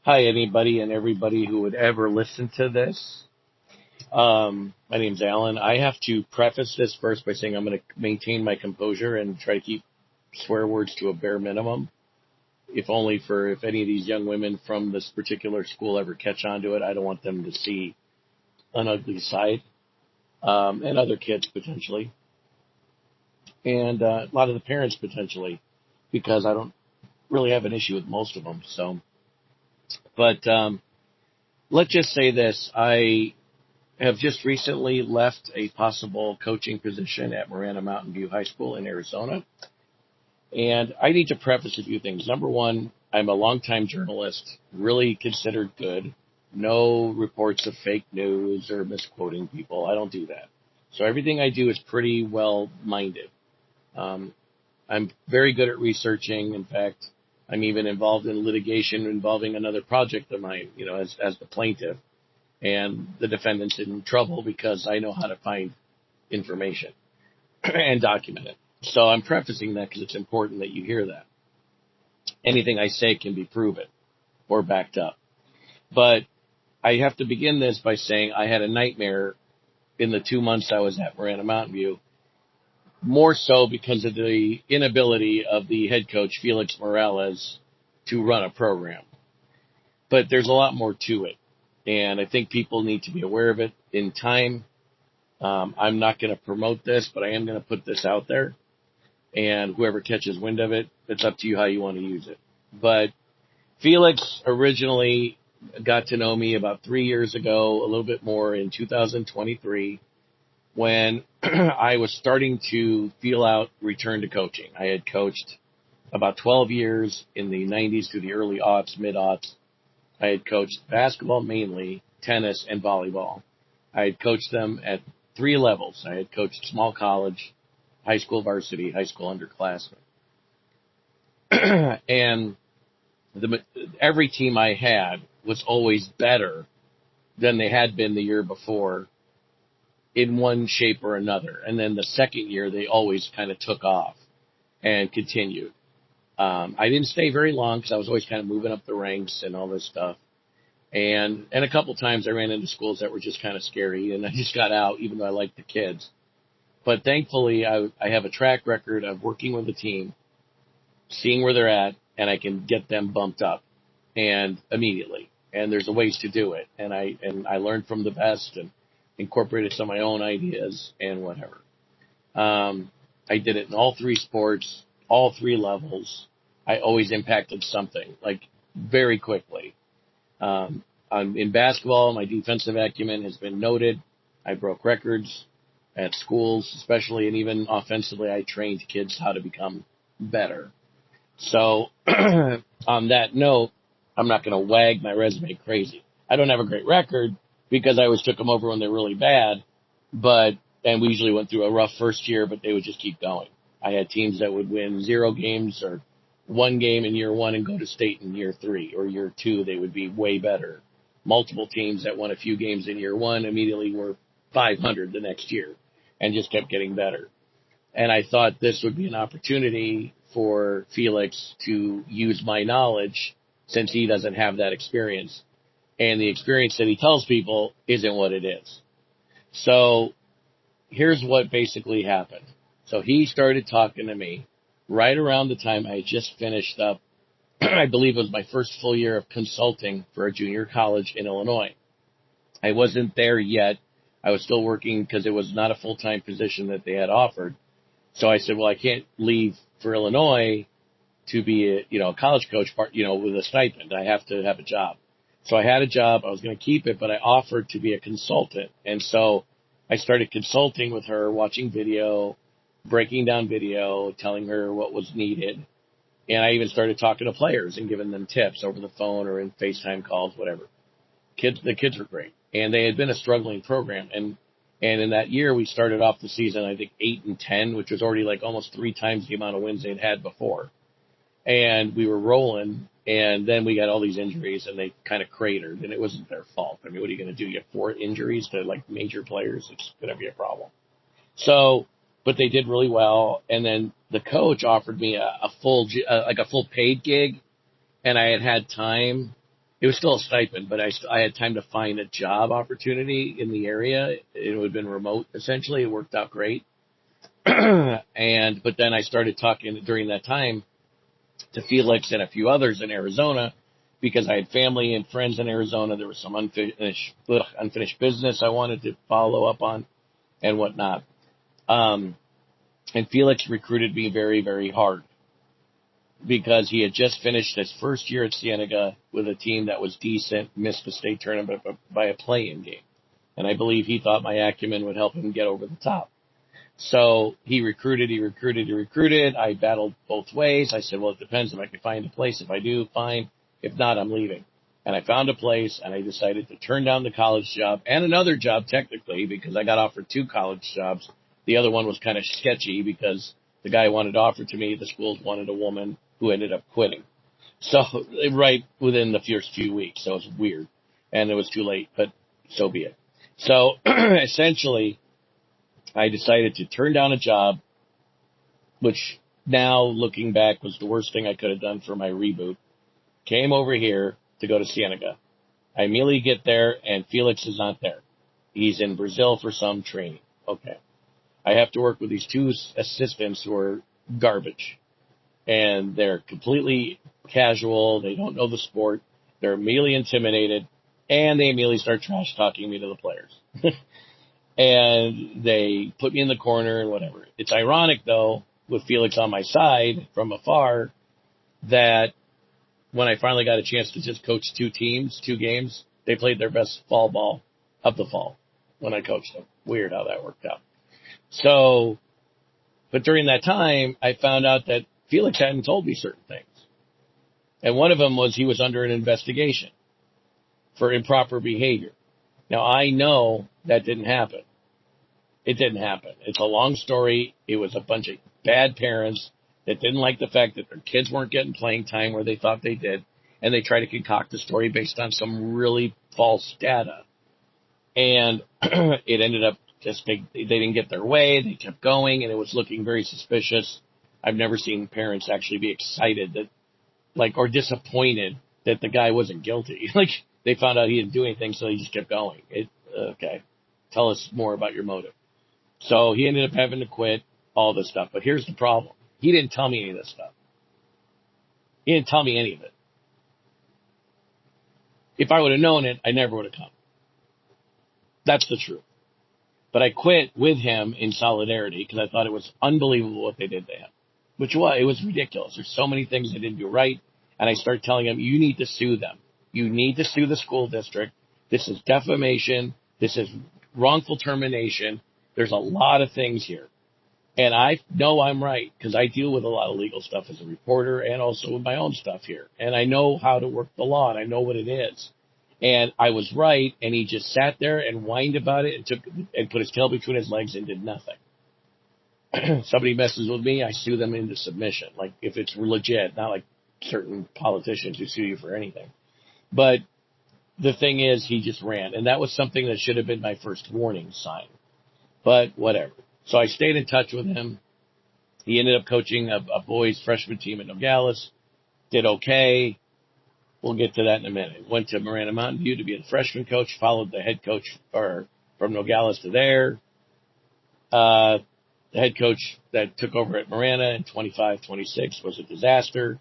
Hi, anybody and everybody who would ever listen to this. My name's Alan. I have to preface this first by saying I'm going to maintain my composure and try to keep swear words to a bare minimum, if only for if any of these young women from this particular school ever catch on to it. I don't want them to see an ugly side, and other kids potentially, and a lot of the parents potentially, because I don't really have an issue with most of them. But let's just say this. I have just recently left a possible coaching position at Marana Mountain View High School in Arizona. And I need to preface a few things. Number one, I'm a longtime journalist, really considered good. No reports of fake news or misquoting people. I don't do that. So everything I do is pretty well minded. I'm very good at researching. In fact, I'm even involved in litigation involving another project of mine, as the plaintiff. And the defendant's in trouble because I know how to find information and document it. So I'm prefacing that because it's important that you hear that. Anything I say can be proven or backed up. But I have to begin this by saying I had a nightmare in the 2 months I was at Marana Mountain View, more so because of the inability of the head coach, Felix Morales, to run a program. But there's a lot more to it. And I think people need to be aware of it in time. I'm not going to promote this, but I am going to put this out there. And whoever catches wind of it, it's up to you how you want to use it. But Felix originally got to know me about 3 years ago, a little bit more in 2023, when I was starting to feel out return to coaching. I had coached about 12 years in the 90s through the early aughts, mid-aughts. I had coached basketball mainly, tennis, and volleyball. I had coached them at 3 levels. I had coached small college, high school varsity, high school underclassmen. And every team I had was always better than they had been the year before in one shape or another. And then the second year, they always kind of took off and continued. I didn't stay very long because I was always kind of moving up the ranks and all this stuff. And a couple times I ran into schools that were just kind of scary, and I just got out, even though I liked the kids. But thankfully, I have a track record of working with a team, seeing where they're at, and I can get them bumped up and immediately. And there's a ways to do it. And I learned from the best and incorporated some of my own ideas and whatever. I did it in all 3 sports, all 3 levels. I always impacted something, like very quickly. In basketball, my defensive acumen has been noted. I broke records at schools, especially, and even offensively, I trained kids how to become better. So on that note, I'm not going to wag my resume crazy. I don't have a great record because I always took them over when they're really bad, and we usually went through a rough first year, but they would just keep going. I had teams that would win 0 games or 1 game in year 1 and go to state in year 3 or year 2. They would be way better. Multiple teams that won a few games in year 1 immediately were 500 the next year and just kept getting better. And I thought this would be an opportunity for Felix to use my knowledge since he doesn't have that experience. And the experience that he tells people isn't what it is. So here's what basically happened. So he started talking to me right around the time I had just finished up, I believe it was my first full year of consulting for a junior college in Illinois. I wasn't there yet. I was still working because it was not a full-time position that they had offered. So I said, well, I can't leave for Illinois to be a college coach with a stipend. I have to have a job. So I had a job. I was going to keep it, but I offered to be a consultant. And so I started consulting with her, watching video, breaking down video, telling her what was needed. And I even started talking to players and giving them tips over the phone or in FaceTime calls, whatever. The kids were great. And they had been a struggling program. And in that year, we started off the season, I think, 8-10, which was already like almost 3 times the amount of wins they'd had before. And we were rolling. And then we got all these injuries, and they kind of cratered. And it wasn't their fault. I mean, what are you going to do? You have 4 injuries to, like, major players? It's going to be a problem. So, but they did really well. And then the coach offered me a full paid gig, and I had time It was still a stipend, but I had time to find a job opportunity in the area. It would have been remote, essentially. It worked out great. But then I started talking during that time to Felix and a few others in Arizona because I had family and friends in Arizona. There was some unfinished business I wanted to follow up on and whatnot. And Felix recruited me very, very hard because he had just finished his first year at Cienega with a team that was decent, missed the state tournament by a play-in game. And I believe he thought my acumen would help him get over the top. So he recruited. I battled both ways. I said, well, it depends if I can find a place. If I do, fine. If not, I'm leaving. And I found a place, and I decided to turn down the college job and another job technically because I got offered 2 college jobs. The other one was kind of sketchy because the guy wanted to offer to me, the schools wanted a woman who ended up quitting. So right within the first few weeks. So it was weird. And it was too late, but so be it. So essentially, I decided to turn down a job, which now looking back was the worst thing I could have done for my reboot. Came over here to go to Cienega. I immediately get there and Felix is not there. He's in Brazil for some training. Okay. I have to work with these 2 assistants who are garbage. And they're completely casual. They don't know the sport. They're immediately intimidated. And they immediately start trash talking me to the players. And they put me in the corner and whatever. It's ironic, though, with Felix on my side from afar, that when I finally got a chance to just coach 2 teams, 2 games, they played their best fall ball of the fall when I coached them. Weird how that worked out. So, but during that time, I found out that Felix hadn't told me certain things. And one of them was he was under an investigation for improper behavior. Now, I know that didn't happen. It didn't happen. It's a long story. It was a bunch of bad parents that didn't like the fact that their kids weren't getting playing time where they thought they did, and they tried to concoct a story based on some really false data. And it ended up just they didn't get their way. They kept going, and it was looking very suspicious. I've never seen parents actually be excited or disappointed that the guy wasn't guilty. They found out he didn't do anything, so he just kept going. Okay, tell us more about your motive. So he ended up having to quit, all this stuff. But here's the problem. He didn't tell me any of this stuff. He didn't tell me any of it. If I would have known it, I never would have come. That's the truth. But I quit with him in solidarity because I thought it was unbelievable what they did to him. It was ridiculous. There's so many things they didn't do right. And I started telling him, you need to sue them. You need to sue the school district. This is defamation. This is wrongful termination. There's a lot of things here. And I know I'm right because I deal with a lot of legal stuff as a reporter and also with my own stuff here. And I know how to work the law and I know what it is. And I was right, and he just sat there and whined about it and put his tail between his legs and did nothing. Somebody messes with me, I sue them into submission, like if it's legit, not like certain politicians who sue you for anything. But the thing is, he just ran, and that was something that should have been my first warning sign. But whatever. So I stayed in touch with him. He ended up coaching a boys freshman team at Nogales, did okay. We'll get to that in a minute. Went to Marana Mountain View to be the freshman coach, followed the head coach from Nogales to there. The head coach that took over at Marana in 25-26 was a disaster.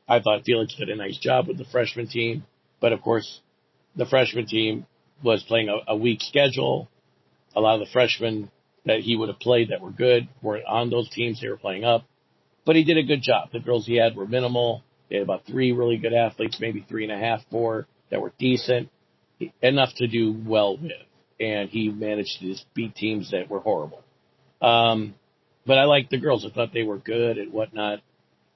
I thought Felix did a nice job with the freshman team, but of course, the freshman team was playing a weak schedule. A lot of the freshmen that he would have played that were good weren't on those teams. They were playing up, but he did a good job. The girls he had were minimal. They had about 3 really good athletes, maybe 3.5, 4 that were decent, enough to do well with. And he managed to just beat teams that were horrible. But I liked the girls. I thought they were good and whatnot.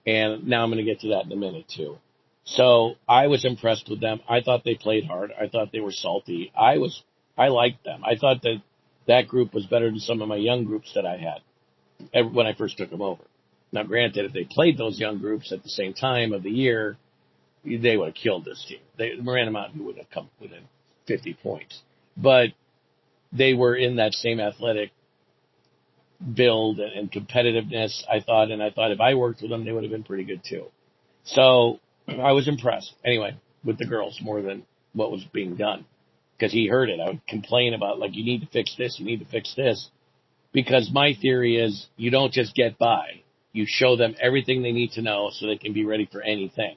And now I'm going to get to that in a minute too. So I was impressed with them. I thought they played hard. I thought they were salty. I liked them. I thought that group was better than some of my young groups that I had when I first took them over. Now, granted, if they played those young groups at the same time of the year, they would have killed this team. Marana Mountain would have come within 50 points. But they were in that same athletic build and competitiveness, I thought. And I thought if I worked with them, they would have been pretty good too. So I was impressed. Anyway, with the girls more than what was being done. Because he heard it. I would complain about, like, you need to fix this, you need to fix this. Because my theory is you don't just get by. You show them everything they need to know so they can be ready for anything.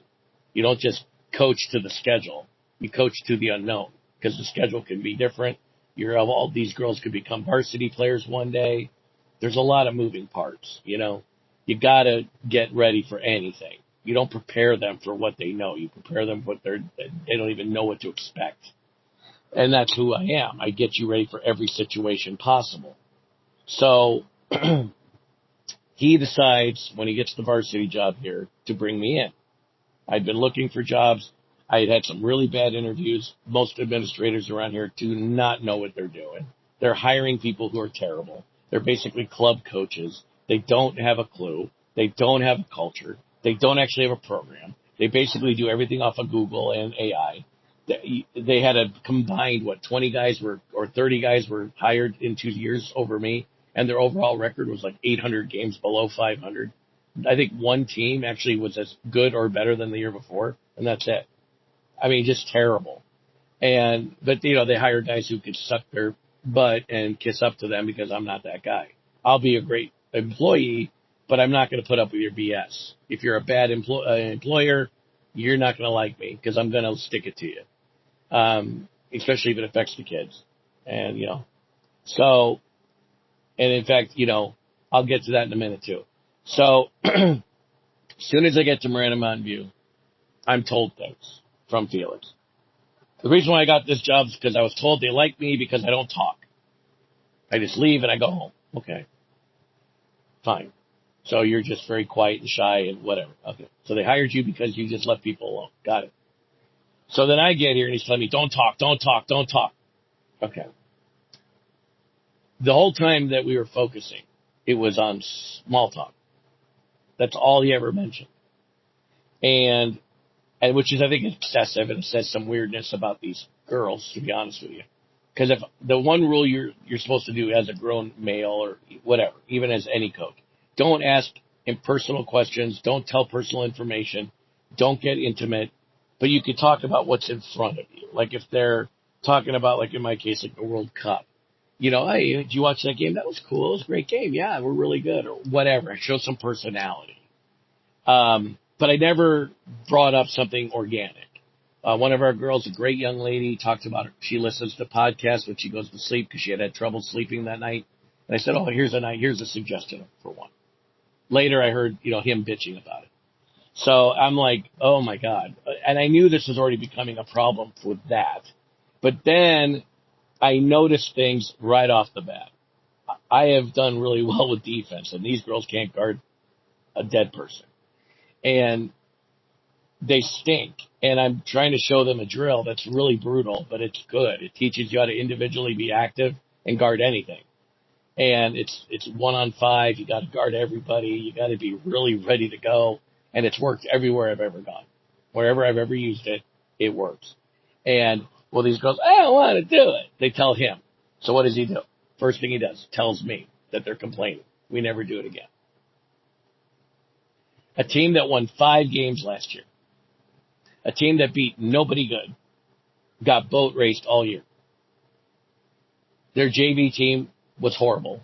You don't just coach to the schedule. You coach to the unknown, because the schedule can be different. All these girls could become varsity players one day. There's a lot of moving parts, you know. You got to get ready for anything. You don't prepare them for what they know. You prepare them for they don't even know what to expect. And that's who I am. I get you ready for every situation possible. So he decides when he gets the varsity job here to bring me in. I'd been looking for jobs. I had had some really bad interviews. Most administrators around here do not know what they're doing. They're hiring people who are terrible. They're basically club coaches. They don't have a clue. They don't have a culture. They don't actually have a program. They basically do everything off of Google and AI. They had a combined, 20 guys or 30 guys were hired in 2 years over me, and their overall record was like 800 games below 500. I think one team actually was as good or better than the year before, and that's it. I mean, just terrible. But you know, they hire guys who could suck their butt and kiss up to them because I'm not that guy. I'll be a great employee, but I'm not going to put up with your BS. If you're a bad employer, you're not going to like me because I'm going to stick it to you. Especially if it affects the kids. And, you know, so, and in fact, you know, I'll get to that in a minute too. So, as soon as I get to Marana Mountain View, I'm told things from Felix. The reason why I got this job is because I was told they like me because I don't talk. I just leave and I go home. Okay. Fine. So you're just very quiet and shy and whatever. Okay. So they hired you because you just left people alone. Got it. So then I get here and he's telling me, don't talk. Okay. The whole time that we were focusing, it was on small talk. That's all he ever mentioned. And which is, I think, excessive, and it says some weirdness about these girls, to be honest with you. Because if the one rule you're supposed to do as a grown male or whatever, even as any coach, don't ask impersonal questions, don't tell personal information, don't get intimate, but you could talk about what's in front of you. Like if they're talking about, like in my case, like the World Cup. You know, hey, did you watch that game? That was cool. It was a great game. Yeah, we're really good, or whatever. Show some personality. But I never brought up something organic. One of our girls, a great young lady, talked about her. She listens to podcasts when she goes to sleep because she had trouble sleeping that night. And I said, oh, here's a suggestion for one. Later, I heard, you know, him bitching about it. So I'm like, oh my God. And I knew this was already becoming a problem with that. But then I noticed things right off the bat. I have done really well with defense, and these girls can't guard a dead person. And they stink. And I'm trying to show them a drill that's really brutal, but it's good. It teaches you how to individually be active and guard anything. And it's 1-on-5. You got to guard everybody. You got to be really ready to go. And it's worked everywhere I've ever gone. Wherever I've ever used it, it works. And, well, these girls, I don't want to do it. They tell him. So what does he do? First thing he does, tells me that they're complaining. We never do it again. A team that won 5 games last year, a team that beat nobody good, got boat raced all year. Their JV team was horrible.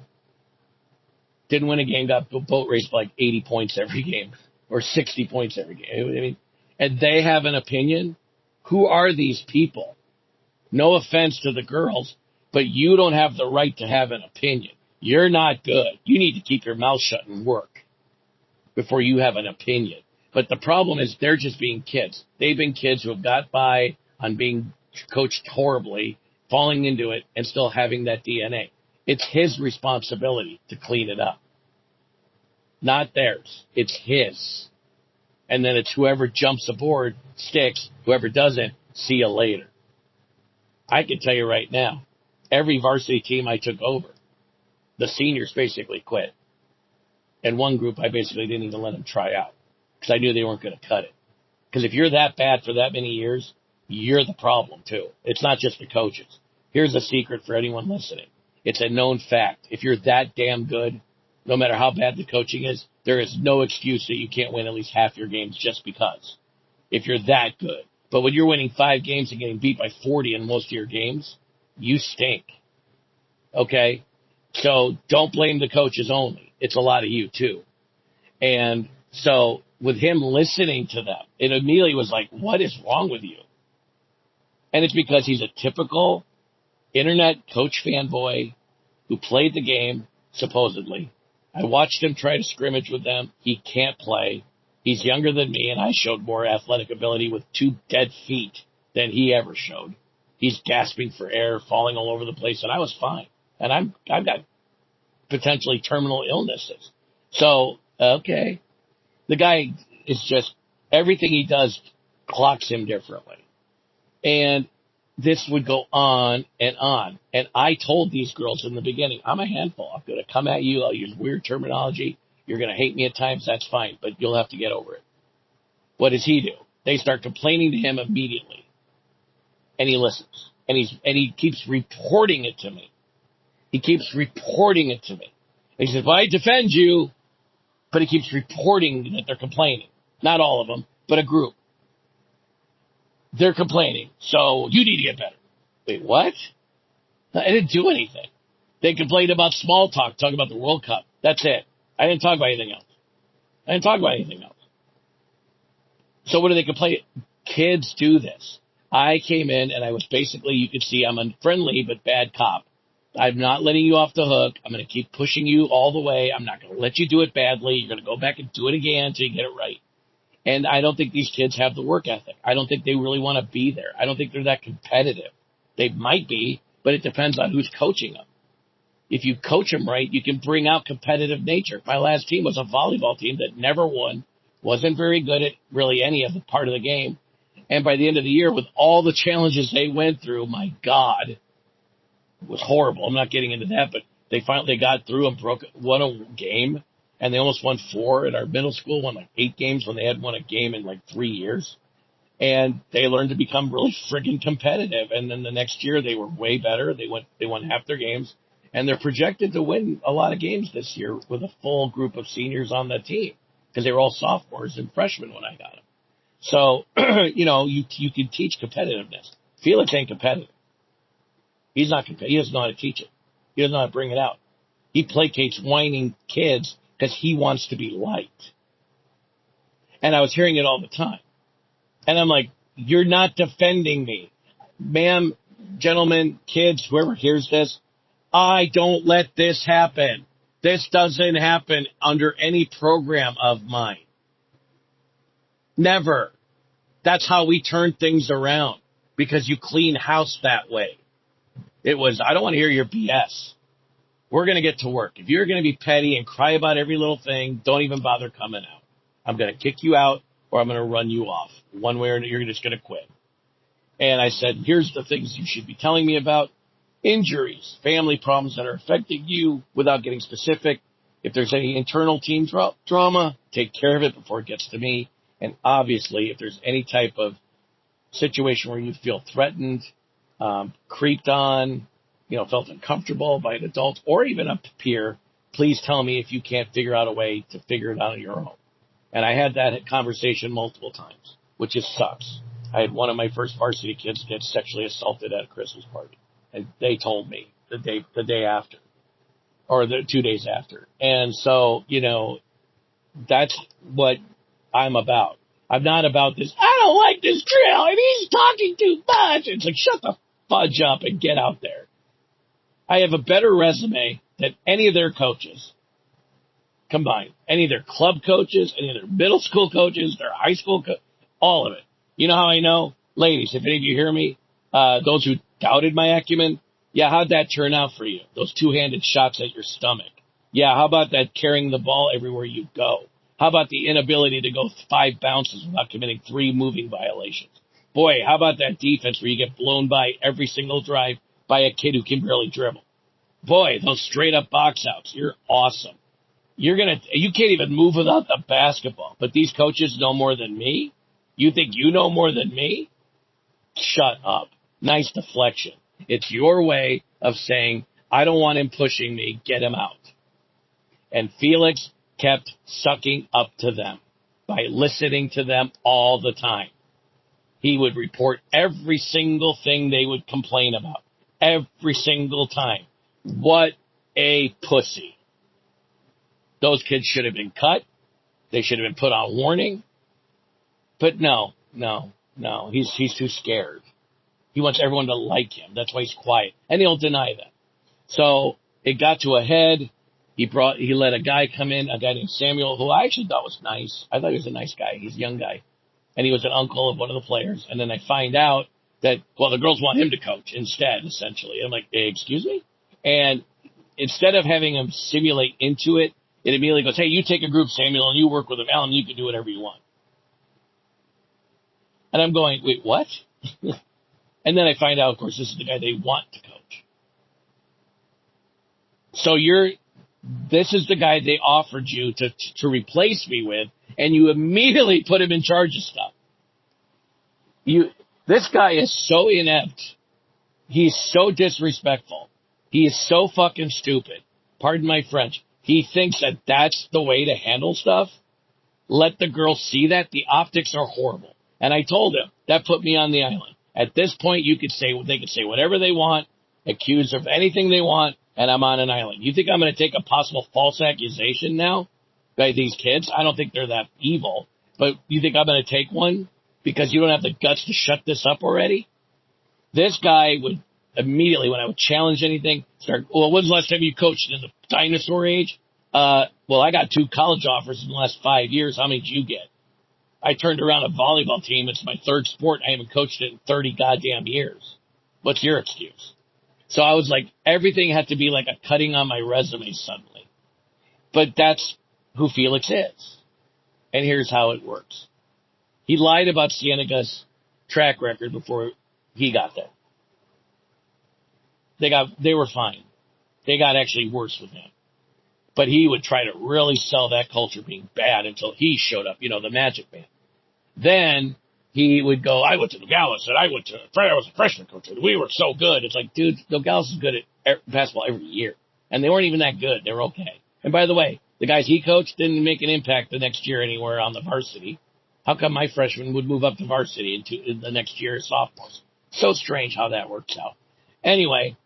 Didn't win a game, got boat raced by like 80 points every game, or 60 points every game. I mean, and they have an opinion. Who are these people? No offense to the girls, but you don't have the right to have an opinion. You're not good. You need to keep your mouth shut and work before you have an opinion. But the problem is they're just being kids. They've been kids who have got by on being coached horribly, falling into it, and still having that DNA. It's his responsibility to clean it up. Not theirs. It's his. And then it's whoever jumps aboard sticks. Whoever doesn't, see you later. I can tell you right now, every varsity team I took over, the seniors basically quit. And one group, I basically didn't even let them try out because I knew they weren't going to cut it. Because if you're that bad for that many years, you're the problem too. It's not just the coaches. Here's a secret for anyone listening. It's a known fact. If you're that damn good, no matter how bad the coaching is, there is no excuse that you can't win at least half your games just because. If you're that good. But when you're winning 5 games and getting beat by 40 in most of your games, you stink. Okay? So don't blame the coaches only. It's a lot of you too. And so with him listening to them, it immediately was like, what is wrong with you? And it's because he's a typical internet coach fanboy who played the game, supposedly. I watched him try to scrimmage with them. He can't play. He's younger than me, and I showed more athletic ability with 2 dead feet than he ever showed. He's gasping for air, falling all over the place, and I was fine. And I've got potentially terminal illnesses. So, okay. The guy is just, everything he does clocks him differently. And this would go on and on. And I told these girls in the beginning, I'm a handful. I'm going to come at you. I'll use weird terminology. You're going to hate me at times. That's fine, but you'll have to get over it. What does he do? They start complaining to him immediately. And he listens. And he keeps reporting it to me. He keeps reporting it to me. And he says, well, I defend you. But he keeps reporting that they're complaining. Not all of them, but a group. They're complaining. So you need to get better. Wait, what? I didn't do anything. They complained about small talk, talking about the World Cup. That's it. I didn't talk about anything else. So what do they complain? Kids do this. I came in and I was basically, you could see I'm a friendly but bad cop. I'm not letting you off the hook. I'm going to keep pushing you all the way. I'm not going to let you do it badly. You're going to go back and do it again until you get it right. And I don't think these kids have the work ethic. I don't think they really want to be there. I don't think they're that competitive. They might be, but it depends on who's coaching them. If you coach them right, you can bring out competitive nature. My last team was a volleyball team that never won, wasn't very good at really any of the part of the game. And by the end of the year, with all the challenges they went through, my God, it was horrible. I'm not getting into that, but they finally got through and won a game, and they almost won 4 at our middle school, won like 8 games when they hadn't won a game in like 3 years. And they learned to become really friggin' competitive. And then the next year they were way better. They won half their games, and they're projected to win a lot of games this year with a full group of seniors on the team because they were all sophomores and freshmen when I got them. So, you can teach competitiveness. Felix ain't competitive. He's not competitive. He doesn't know how to teach it. He doesn't know how to bring it out. He placates whining kids because he wants to be liked. And I was hearing it all the time. And I'm like, you're not defending me. Ma'am, gentlemen, kids, whoever hears this, I don't let this happen. This doesn't happen under any program of mine. Never. That's how we turn things around, because you clean house that way. It was, I don't want to hear your BS. We're going to get to work. If you're going to be petty and cry about every little thing, don't even bother coming out. I'm going to kick you out, or I'm going to run you off. One way or another, you're just going to quit. And I said, here's the things you should be telling me about. Injuries, family problems that are affecting you without getting specific. If there's any internal team drama, take care of it before it gets to me. And obviously, if there's any type of situation where you feel threatened, creeped on, felt uncomfortable by an adult or even a peer, please tell me if you can't figure out a way to figure it out on your own. And I had that conversation multiple times, which just sucks. I had one of my first varsity kids get sexually assaulted at a Christmas party, and they told me the day after, or the 2 days after. And so, that's what I'm about. I'm not about this, I don't like this drill, and he's talking too much. It's like, shut the fudge up and get out there. I have a better resume than any of their coaches combined. Any of their club coaches, any of their middle school coaches, their high school all of it. You know how I know? Ladies, if any of you hear me, those who doubted my acumen, yeah, how'd that turn out for you? Those two-handed shots at your stomach. Yeah, how about that carrying the ball everywhere you go? How about the inability to go 5 bounces without committing 3 moving violations? Boy, how about that defense where you get blown by every single drive by a kid who can barely dribble? Boy, those straight-up box outs, you're awesome. You can't even move without the basketball, but these coaches know more than me? You think you know more than me? Shut up. Nice deflection. It's your way of saying, I don't want him pushing me, get him out. And Felix kept sucking up to them by listening to them all the time. He would report every single thing they would complain about. Every single time. What a pussy. Those kids should have been cut. They should have been put on warning. But no. He's too scared. He wants everyone to like him. That's why he's quiet. And he'll deny that. So it got to a head. He let a guy come in, a guy named Samuel, who I actually thought was nice. I thought he was a nice guy. He's a young guy. And he was an uncle of one of the players. And then I find out that, well, the girls want him to coach instead, essentially. I'm like, excuse me? And instead of having him simulate into it, it immediately goes, hey, you take a group, Samuel, and you work with them. Alan, you can do whatever you want. And I'm going, wait, what? And then I find out, of course, this is the guy they want to coach. So this is the guy they offered you to replace me with, and you immediately put him in charge of stuff. This guy is so inept. He's so disrespectful. He is so fucking stupid. Pardon my French. He thinks that that's the way to handle stuff. Let the girls see that. The optics are horrible. And I told him, that put me on the island. At this point, they could say whatever they want, accuse of anything they want, and I'm on an island. You think I'm going to take a possible false accusation now by these kids? I don't think they're that evil. But you think I'm going to take one because you don't have the guts to shut this up already? This guy would immediately, when I would challenge anything, start, well, when's the last time you coached in the dinosaur age? Well, I got 2 college offers in the last 5 years. How many did you get? I turned around a volleyball team. It's my 3rd sport. I haven't coached it in 30 goddamn years. What's your excuse? So I was like, everything had to be like a cutting on my resume suddenly. But that's who Felix is. And here's how it works. He lied about Cienega's track record before he got there. They were fine. They got actually worse with him. But he would try to really sell that culture being bad until he showed up, the Magic Man. Then he would go, I went to Nogales and I was a freshman coach and we were so good. It's like, dude, Nogales is good at basketball every year. And they weren't even that good. They were okay. And by the way, the guys he coached didn't make an impact the next year anywhere on the varsity. How come my freshmen would move up to varsity in the next year as sophomores? So strange how that works out. Anyway,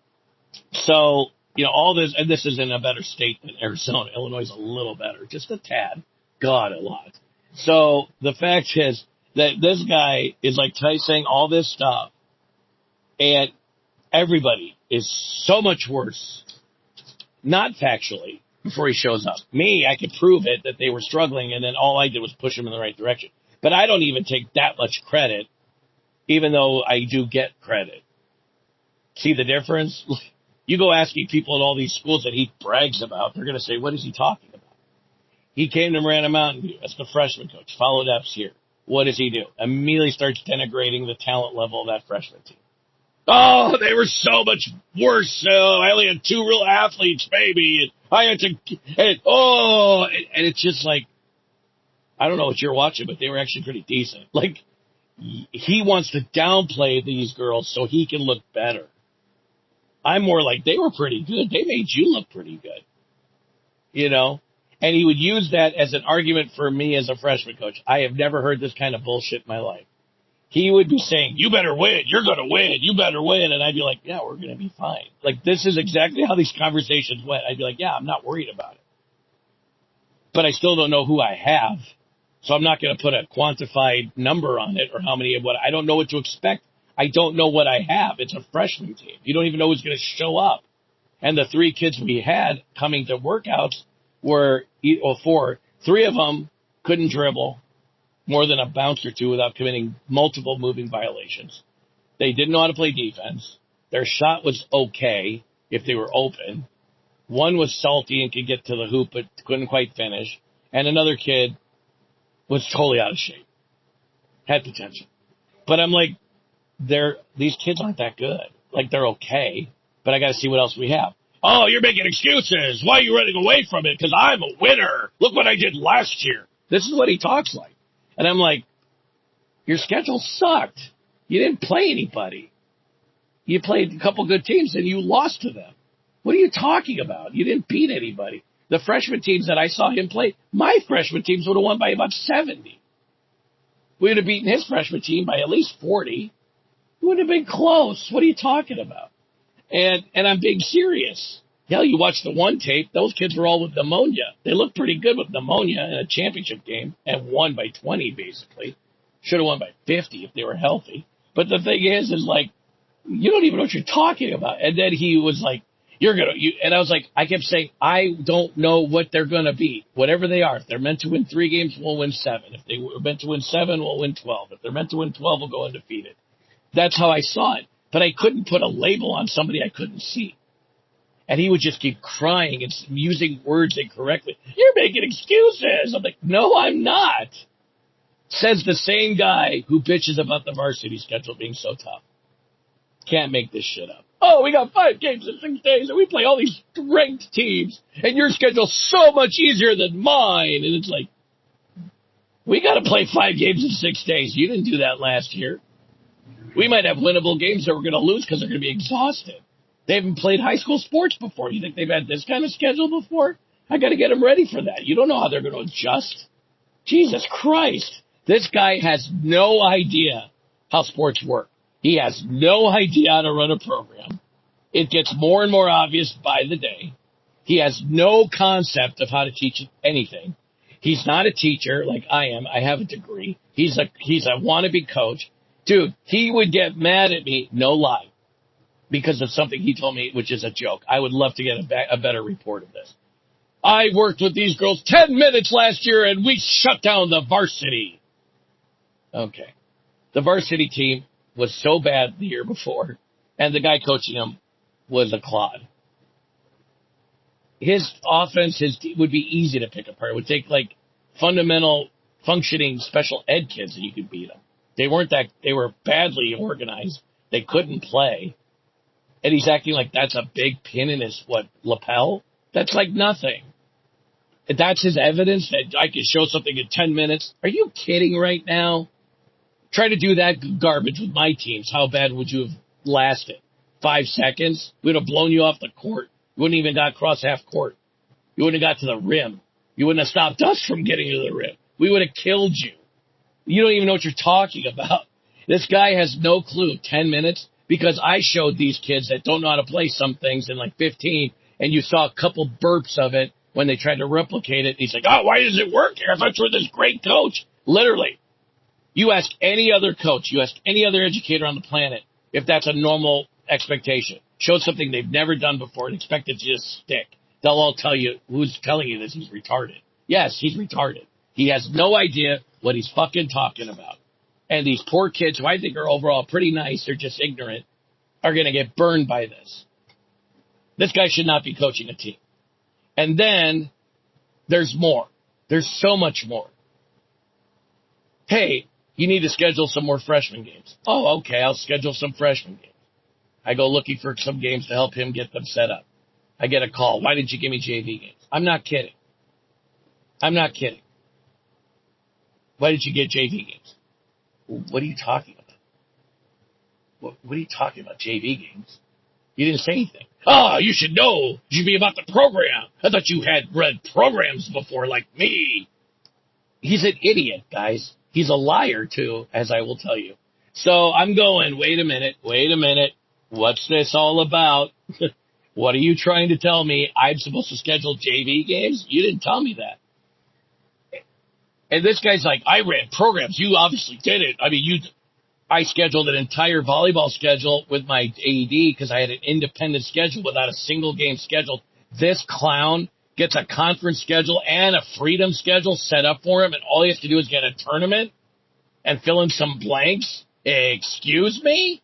so, all this, and this is in a better state than Arizona. Illinois is a little better, just a tad. God, a lot. So the fact is that this guy is like saying all this stuff, and everybody is so much worse, not factually, before he shows up. Me, I could prove it that they were struggling, and then all I did was push them in the right direction. But I don't even take that much credit, even though I do get credit. See the difference? You go asking people at all these schools that he brags about, they're going to say, what is he talking about? He came to Marana Mountain View as the freshman coach, followed Epps here. What does he do? Immediately starts denigrating the talent level of that freshman team. Oh, they were so much worse. I only had 2 real athletes, baby. And I had to, and it's just like, I don't know what you're watching, but they were actually pretty decent. Like, he wants to downplay these girls so he can look better. I'm more like, they were pretty good. They made you look pretty good. And he would use that as an argument for me as a freshman coach. I have never heard this kind of bullshit in my life. He would be saying, you better win. You're going to win. You better win. And I'd be like, yeah, we're going to be fine. Like, this is exactly how these conversations went. I'd be like, yeah, I'm not worried about it. But I still don't know who I have. So I'm not going to put a quantified number on it or how many of what. I don't know what to expect. I don't know what I have. It's a freshman team. You don't even know who's going to show up. And the 3 kids we had coming to workouts were, 4, 3 of them couldn't dribble more than a bounce or 2 without committing multiple moving violations. They didn't know how to play defense. Their shot was okay if they were open. One was salty and could get to the hoop but couldn't quite finish. And another kid was totally out of shape. Had potential. But I'm like, these kids aren't that good. Like, they're okay, but I got to see what else we have. Oh, you're making excuses. Why are you running away from it? Because I'm a winner. Look what I did last year. This is what he talks like. And I'm like, your schedule sucked. You didn't play anybody. You played a couple good teams and you lost to them. What are you talking about? You didn't beat anybody. The freshman teams that I saw him play, my freshman teams would have won by about 70. We would have beaten his freshman team by at least 40. It would have been close. What are you talking about? And I'm being serious. Hell, you watch the one tape, those kids were all with pneumonia. They looked pretty good with pneumonia in a championship game and won by 20, basically. Should have won by 50 if they were healthy. But the thing is like, you don't even know what you're talking about. And then he was like, and I was like, I kept saying, I don't know what they're going to be. Whatever they are. If they're meant to win 3 games, we'll win 7. If they were meant to win 7, we'll win 12. If they're meant to win 12, we'll go undefeated. That's how I saw it. But I couldn't put a label on somebody I couldn't see. And he would just keep crying and using words incorrectly. You're making excuses. I'm like, no, I'm not. Says the same guy who bitches about the varsity schedule being so tough. Can't make this shit up. Oh, we got 5 games in 6 days, and we play all these ranked teams, and your schedule's so much easier than mine. And it's like, we got to play 5 games in 6 days. You didn't do that last year. We might have winnable games that we're going to lose because they're going to be exhausted. They haven't played high school sports before. You think they've had this kind of schedule before? I got to get them ready for that. You don't know how they're going to adjust. Jesus Christ. This guy has no idea how sports work. He has no idea how to run a program. It gets more and more obvious by the day. He has no concept of how to teach anything. He's not a teacher like I am. I have a degree. He's a wannabe coach. Dude, he would get mad at me, no lie, because of something he told me, which is a joke. I would love to get a better report of this. I worked with these girls 10 minutes last year, and we shut down the varsity. Okay. The varsity team was so bad the year before, and the guy coaching them was a clod. His offense would be easy to pick apart. It would take, like, fundamental, functioning special ed kids and you could beat them. They were badly organized. They couldn't play. And he's acting like that's a big pin in his, lapel? That's like nothing. And that's his evidence that I can show something in 10 minutes? Are you kidding right now? Try to do that garbage with my teams. How bad would you have lasted? 5 seconds? We'd have blown you off the court. You wouldn't even got across half court. You wouldn't have got to the rim. You wouldn't have stopped us from getting to the rim. We would have killed you. You don't even know what you're talking about. This guy has no clue. 10 minutes? Because I showed these kids that don't know how to play some things in like 15, and you saw a couple burps of it when they tried to replicate it. He's like, oh, why does it work here? I thought you were this great coach. Literally. You ask any other coach, you ask any other educator on the planet if that's a normal expectation. Show something they've never done before and expect it to just stick. They'll all tell you, who's telling you this? He's retarded. Yes, he's retarded. He has no idea what he's fucking talking about. And these poor kids, who I think are overall pretty nice, they're just ignorant, are going to get burned by this. This guy should not be coaching a team. And then there's more. There's so much more. Hey, you need to schedule some more freshman games. Oh, okay, I'll schedule some freshman games. I go looking for some games to help him get them set up. I get a call. Why didn't you give me JV games? I'm not kidding. I'm not kidding. Why did you get JV games? What are you talking about? What are you talking about, JV games? You didn't say anything. Oh, you should know. You should be about the program. I thought you had read programs before like me. He's an idiot, guys. He's a liar, too, as I will tell you. So I'm going, wait a minute. What's this all about? What are you trying to tell me? I'm supposed to schedule JV games? You didn't tell me that. And this guy's like, I ran programs. You obviously did it. I mean, I scheduled an entire volleyball schedule with my AD because I had an independent schedule without a single game scheduled. This clown gets a conference schedule and a freedom schedule set up for him, and all he has to do is get a tournament and fill in some blanks. Excuse me?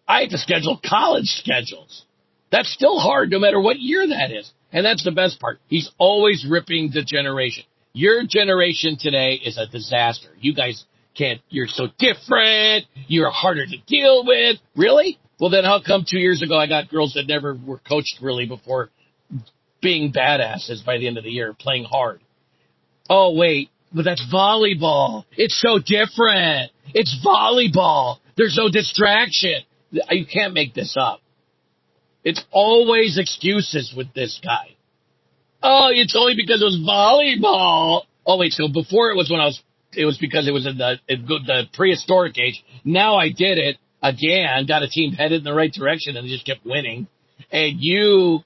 I have to schedule college schedules. That's still hard no matter what year that is. And that's the best part. He's always ripping the generation. Your generation today is a disaster. You guys can't, you're so different. You're harder to deal with. Really? Well, then how come 2 years ago I got girls that never were coached really before being badasses by the end of the year, playing hard? Oh, wait, but that's volleyball. It's so different. It's volleyball. There's no distraction. You can't make this up. It's always excuses with this guy. Oh, it's only because it was volleyball. Oh, wait, so before it was when I was it was because it was in the prehistoric age. Now I did it again, got a team headed in the right direction, and they just kept winning. And you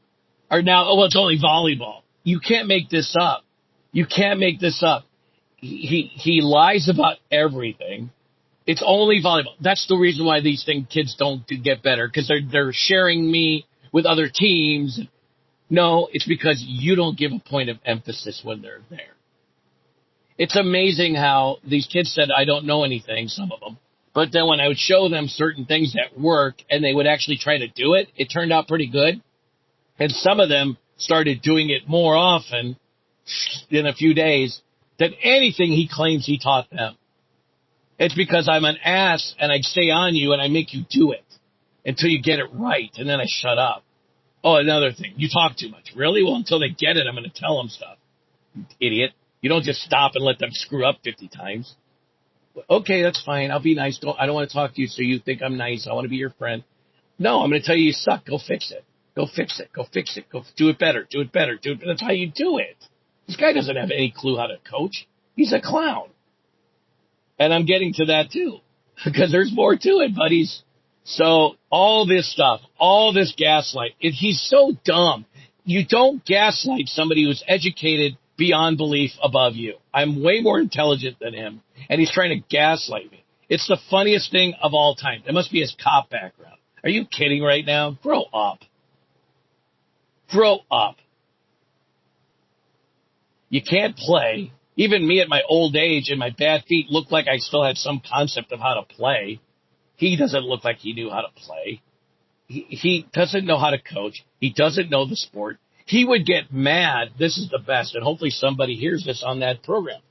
are now, oh, well, it's only volleyball. You can't make this up. You can't make this up. He lies about everything. It's only volleyball. That's the reason why these kids don't get better, because they're sharing me with other teams. No, it's because you don't give a point of emphasis when they're there. It's amazing how these kids said, I don't know anything, some of them. But then when I would show them certain things that work and they would actually try to do it, it turned out pretty good. And some of them started doing it more often in a few days than anything he claims he taught them. It's because I'm an ass and I stay on you and I make you do it until you get it right. And then I shut up. Oh, another thing. You talk too much. Really? Well, until they get it, I'm going to tell them stuff. Idiot. You don't just stop and let them screw up 50 times. Okay, that's fine. I'll be nice. I don't want to talk to you so you think I'm nice. I want to be your friend. No, I'm going to tell you suck. Go fix it. Go fix it. Go fix it. Go do it better. Do it better. Do it. That's how you do it. This guy doesn't have any clue how to coach. He's a clown. And I'm getting to that too, because there's more to it, buddies. So all this stuff, all this gaslight, he's so dumb. You don't gaslight somebody who's educated beyond belief above you. I'm way more intelligent than him, and he's trying to gaslight me. It's the funniest thing of all time. It must be his cop background. Are you kidding right now? Grow up. Grow up. You can't play. Even me at my old age and my bad feet looked like I still had some concept of how to play. He doesn't look like he knew how to play. He doesn't know how to coach. He doesn't know the sport. He would get mad. This is the best, and hopefully somebody hears this on that program.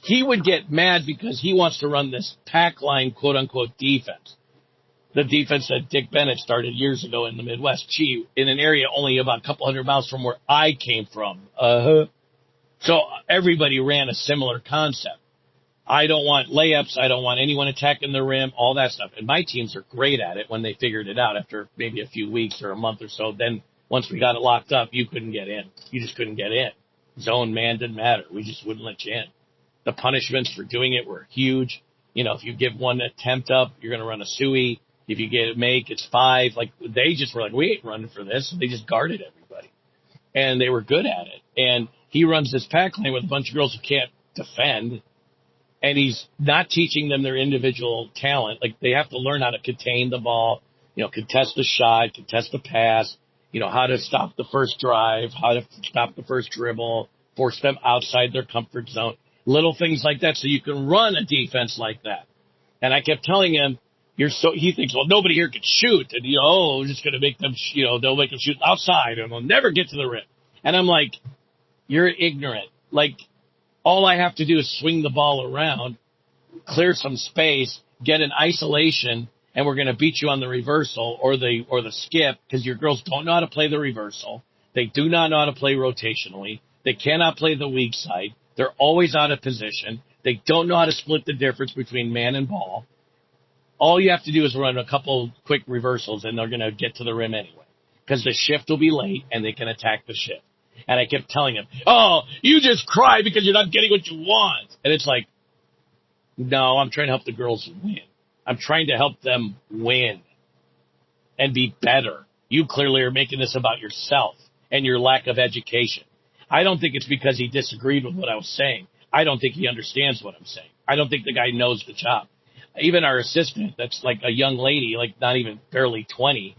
He would get mad because he wants to run this pack line, quote-unquote, defense. The defense that Dick Bennett started years ago in the Midwest. Gee, in an area only about a couple hundred miles from where I came from. So everybody ran a similar concept. I don't want layups. I don't want anyone attacking the rim, all that stuff. And my teams are great at it when they figured it out after maybe a few weeks or a month or so. Then once we got it locked up, you couldn't get in. You just couldn't get in. Zone, man, didn't matter. We just wouldn't let you in. The punishments for doing it were huge. You know, if you give one attempt up, you're going to run a suey. If you get a make, it's 5. Like, they just were like, we ain't running for this. They just guarded everybody. And they were good at it. And he runs this pack line with a bunch of girls who can't defend. And he's not teaching them their individual talent. Like, they have to learn how to contain the ball, you know, contest the shot, contest the pass, you know, how to stop the first drive, how to stop the first dribble, force them outside their comfort zone, little things like that so you can run a defense like that. And I kept telling him, he thinks, well, nobody here can shoot. And, you know, we're just going to make them, you know, they'll make them shoot outside and they'll never get to the rim. And I'm like, you're ignorant. Like, all I have to do is swing the ball around, clear some space, get an isolation, and we're going to beat you on the reversal or the skip, because your girls don't know how to play the reversal. They do not know how to play rotationally. They cannot play the weak side. They're always out of position. They don't know how to split the difference between man and ball. All you have to do is run a couple quick reversals, and they're going to get to the rim anyway, because the shift will be late, and they can attack the shift. And I kept telling him, oh, you just cry because you're not getting what you want. And it's like, no, I'm trying to help the girls win. I'm trying to help them win and be better. You clearly are making this about yourself and your lack of education. I don't think it's because he disagreed with what I was saying. I don't think he understands what I'm saying. I don't think the guy knows the job. Even our assistant, that's like a young lady, like not even barely 20,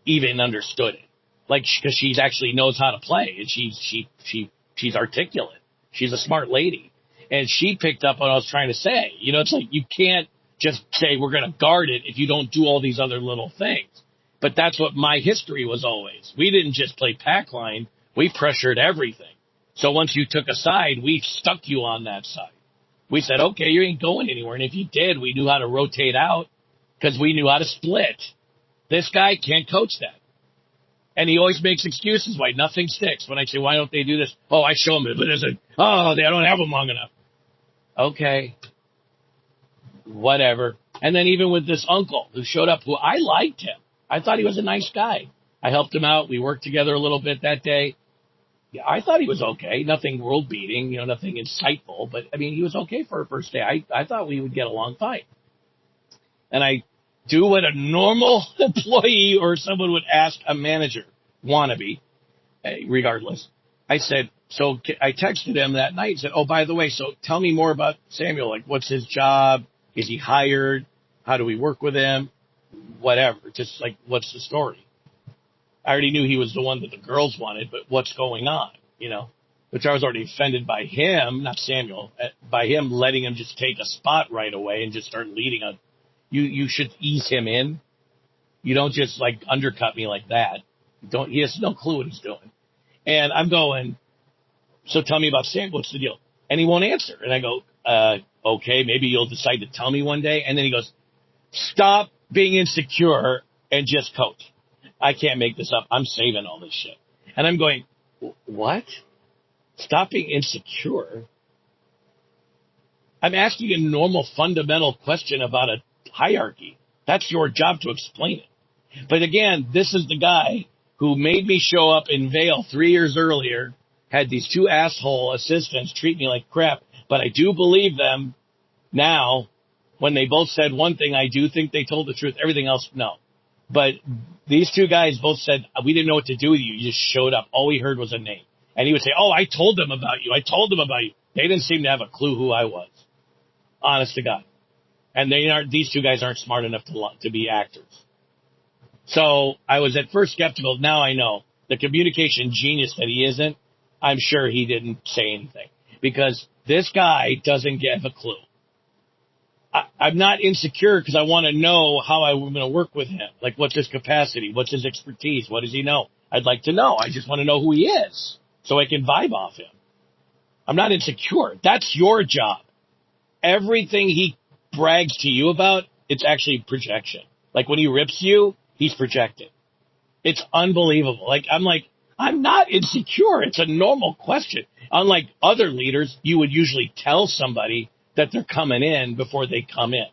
even understood it. Like, because she actually knows how to play, and she's articulate. She's a smart lady, and she picked up what I was trying to say. You know, it's like you can't just say we're going to guard it if you don't do all these other little things. But that's what my history was always. We didn't just play pack line; we pressured everything. So once you took a side, we stuck you on that side. We said, okay, you ain't going anywhere, and if you did, we knew how to rotate out because we knew how to split. This guy can't coach that. And he always makes excuses why nothing sticks. When I say, why don't they do this? Oh, I show them it. But it's like, oh, they don't have them long enough. Okay. Whatever. And then even with this uncle who showed up, who I liked him. I thought he was a nice guy. I helped him out. We worked together a little bit that day. Yeah, I thought he was okay. Nothing world beating, nothing insightful, but I mean, he was okay for a first day. I thought we would get along fine. And I do what a normal employee or someone would ask a manager, wannabe, regardless. I said, so I texted him that night and said, oh, by the way, so tell me more about Samuel. Like, what's his job? Is he hired? How do we work with him? Whatever. Just like, what's the story? I already knew he was the one that the girls wanted, but what's going on, Which I was already offended by him, not Samuel, by him letting him just take a spot right away and just start leading a. You should ease him in. You don't just like undercut me like that. He has no clue what he's doing. And I'm going, so tell me about Samuel. What's the deal? And he won't answer. And I go, okay, maybe you'll decide to tell me one day. And then he goes, stop being insecure and just coach. I can't make this up. I'm saving all this shit. And I'm going, what? Stop being insecure? I'm asking a normal fundamental question about a hierarchy. That's your job to explain it. But again, this is the guy who made me show up in Vail 3 years earlier, had these two asshole assistants treat me like crap, but I do believe them now. When they both said one thing, I do think they told the truth. Everything else, no. But these two guys both said, we didn't know what to do with you. You just showed up. All we heard was a name. And he would say, I told them about you. I told them about you. They didn't seem to have a clue who I was. Honest to God. And these two guys aren't smart enough to be actors. So I was at first skeptical. Now I know. The communication genius that he isn't, I'm sure he didn't say anything. Because this guy doesn't give a clue. I'm not insecure because I want to know how I'm going to work with him. Like, what's his capacity? What's his expertise? What does he know? I'd like to know. I just want to know who he is so I can vibe off him. I'm not insecure. That's your job. Everything he brags to you about, it's actually projection. Like, when he rips you, he's projecting. It's unbelievable. I'm not insecure. It's a normal question. Unlike other leaders, you would usually tell somebody that they're coming in before they come in.